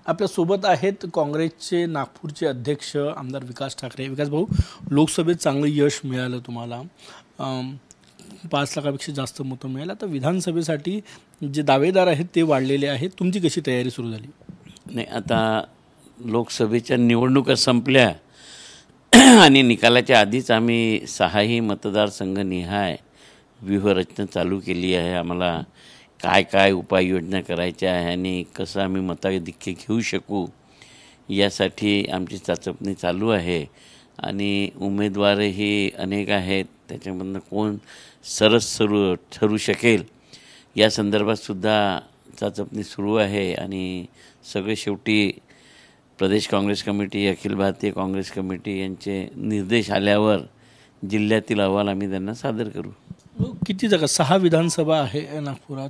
आपल्यासोबत आहेत काँग्रेसचे नागपूरचे अध्यक्ष आमदार विकास ठाकरे. विकास भाऊ, लोकसभेत चांगलं यश मिळालं तुम्हाला, 5 लाखापेक्षा जास्त मतं मिळाली. आता विधानसभेसाठी जे दावेदार आहेत ते वाढलेले आहेत, तुमची कशी तयारी सुरू झाली? नाही, आता लोकसभेच्या निवडणुका संपल्या आणि निकालाच्या आधीच आम्ही 6ही मतदारसंघनिहाय व्यूहरचना चालू केली आहे. आम्हाला काय काय उपाययोजना करायच्या आहे आणि कसं आम्ही मताधिक्य घेऊ शकू यासाठी आमची चाचपणी चालू आहे. आणि उमेदवारही अनेक आहेत, त्याच्यामधनं कोण सरस ठरू शकेल या संदर्भातसुद्धा चाचपणी सुरू आहे. आणि सगळे शेवटी प्रदेश काँग्रेस कमिटी, अखिल भारतीय काँग्रेस कमिटी यांचे निर्देश आल्यावर जिल्ह्यातील अहवाल आम्ही त्यांना सादर करू. किती जागा? 6 विधानसभा आहे नागपुरात.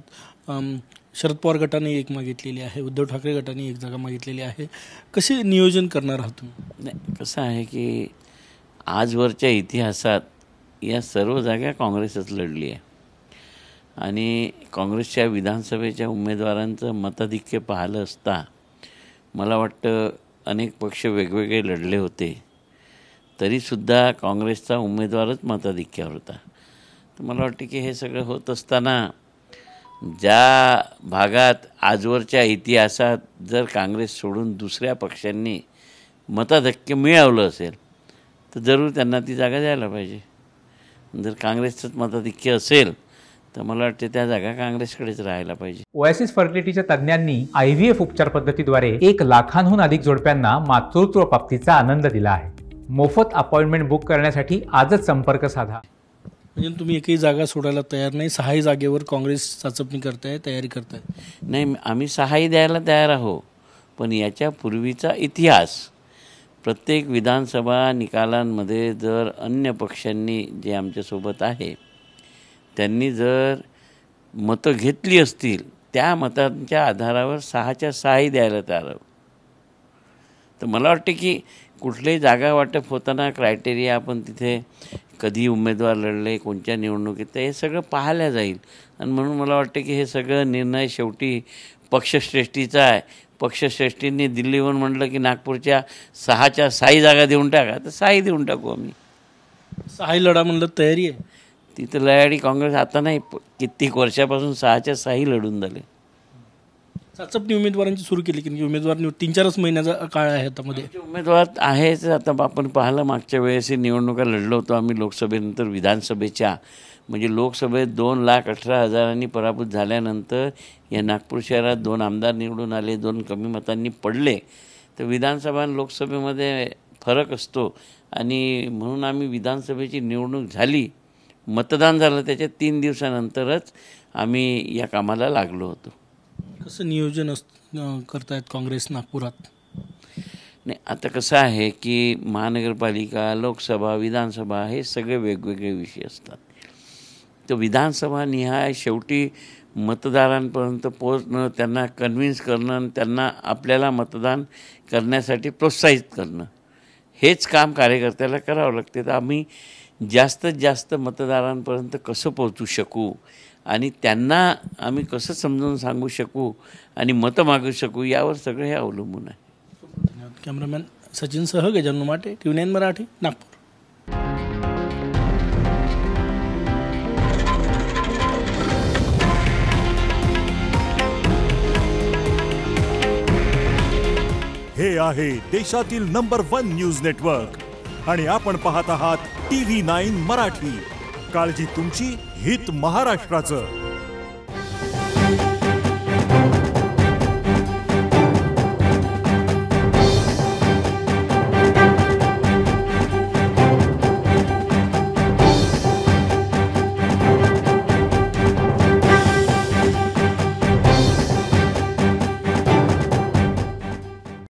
शरद पवार गटाने एक मागितलेली आहे, उद्धव ठाकरे गटाने एक जागा मागितलेली आहे. कसे नियोजन करणार आहात तुम्ही? नाही, कसं आहे की आजवरच्या इतिहासात या सर्व जागा काँग्रेसच लढली आहे आणि काँग्रेसच्या विधानसभेच्या उमेदवारांचं मताधिक्य पाहिलं असता मला वाटतं अनेक पक्ष वेगवेगळे लढले होते, तरीसुद्धा काँग्रेसचा उमेदवारच मताधिक्यावर होता. तर मला वाटतं की हे सगळं होत असताना ज्या भागात आजवरच्या इतिहासात जर काँग्रेस सोडून दुसऱ्या पक्षांनी मताधिक्य मिळवलं असेल तर जरूर त्यांना ती जागा द्यायला पाहिजे. जर काँग्रेसचंच मताधिक्य असेल तर मला वाटतं त्या जागा काँग्रेसकडेच राहायला पाहिजे. ओएसिस फर्टिलिटीच्या तज्ज्ञांनी IVF उपचार पद्धतीद्वारे 1 लाखांहून अधिक जोडप्यांना मातृत्व प्राप्तीचा आनंद दिला आहे. मोफत अपॉइंटमेंट बुक करण्यासाठी आजच संपर्क साधा. म्हणजे तुम्ही एकही जागा सोडायला तयार नाही, 6ही जागेवर काँग्रेस चाचपणी करताय, तयारी करताय? नाही, आम्ही 6ही द्यायला तयार आहोत, पण याच्या पूर्वीचा इतिहास प्रत्येक विधानसभा निकालांमध्ये जर अन्य पक्षांनी जे आमच्यासोबत आहे त्यांनी जर मतं घेतली असतील त्या मतांच्या आधारावर 6च्या 6ही द्यायला तयार आहोत. तर मला वाटतं की कुठल्याही जागा वाटप होताना क्रायटेरिया आपण तिथे कधी उमेदवार लढले, कोणत्या निवडणुकीत, तर हे सगळं पाहायला जाईल. आणि म्हणून मला वाटतं की हे सगळं निर्णय शेवटी पक्षश्रेष्ठीचा आहे. पक्षश्रेष्ठींनी दिल्लीहून म्हटलं की नागपूरच्या 6च्या 6ही जागा देऊन टाका, तर 6ही देऊन टाकू आम्ही. 6ही लढा म्हणलं तयारी आहे. तिथं लढाई काँग्रेस आता नाही, कित्येक वर्षापासून 6च्या 6ही लढून झाले. चाचपणी उमेदवारांची सुरू केली की उमेदवार 3-4 महिन्याचा काळ आहे हातामध्ये. उमेदवार आहेच. आता आपण पाहिलं मागच्या वेळेस निवडणुका लढलो होतो आम्ही लोकसभेनंतर विधानसभेच्या, म्हणजे लोकसभेत 2,18,000 पराभूत झाल्यानंतर या नागपूर शहरात 2 आमदार निवडून आले, 2 कमी मतांनी पडले. तर विधानसभा आणि लोकसभेमध्ये फरक असतो आणि म्हणून आम्ही विधानसभेची निवडणूक झाली, मतदान झालं, त्याच्या 3 दिवसानंतरच आम्ही या कामाला लागलो होतो. कसं नियोजन करतायत काँग्रेस नागपुरात? नाही, आता कसं आहे की महानगरपालिका, लोकसभा, विधानसभा हे सगळे वेगवेगळे विषय असतात. तर विधानसभा निहाय शेवटी मतदारांपर्यंत पोहोचणं, त्यांना कन्व्हिन्स करणं, त्यांना आपल्याला मतदान करण्यासाठी प्रोत्साहित करणं, हेच काम कार्यकर्त्याला करावं लागते. तर आम्ही जास्तीत जास्त मतदारांपर्यंत कसं पोहोचू शकू आणि त्यांना आम्ही कसं समजावून सांगू शकू आणि मतं मागू शकू यावर सगळं हे अवलंबून आहे. कॅमेरामॅन सचिनसह गजानन माटे, TV9 मराठी, नागपूर. हे आहे देशातील नंबर 1 न्यूज नेटवर्क आणि आपण पाहत आहात TV9 मराठी. काळजी तुमची, हित महाराष्ट्राचं.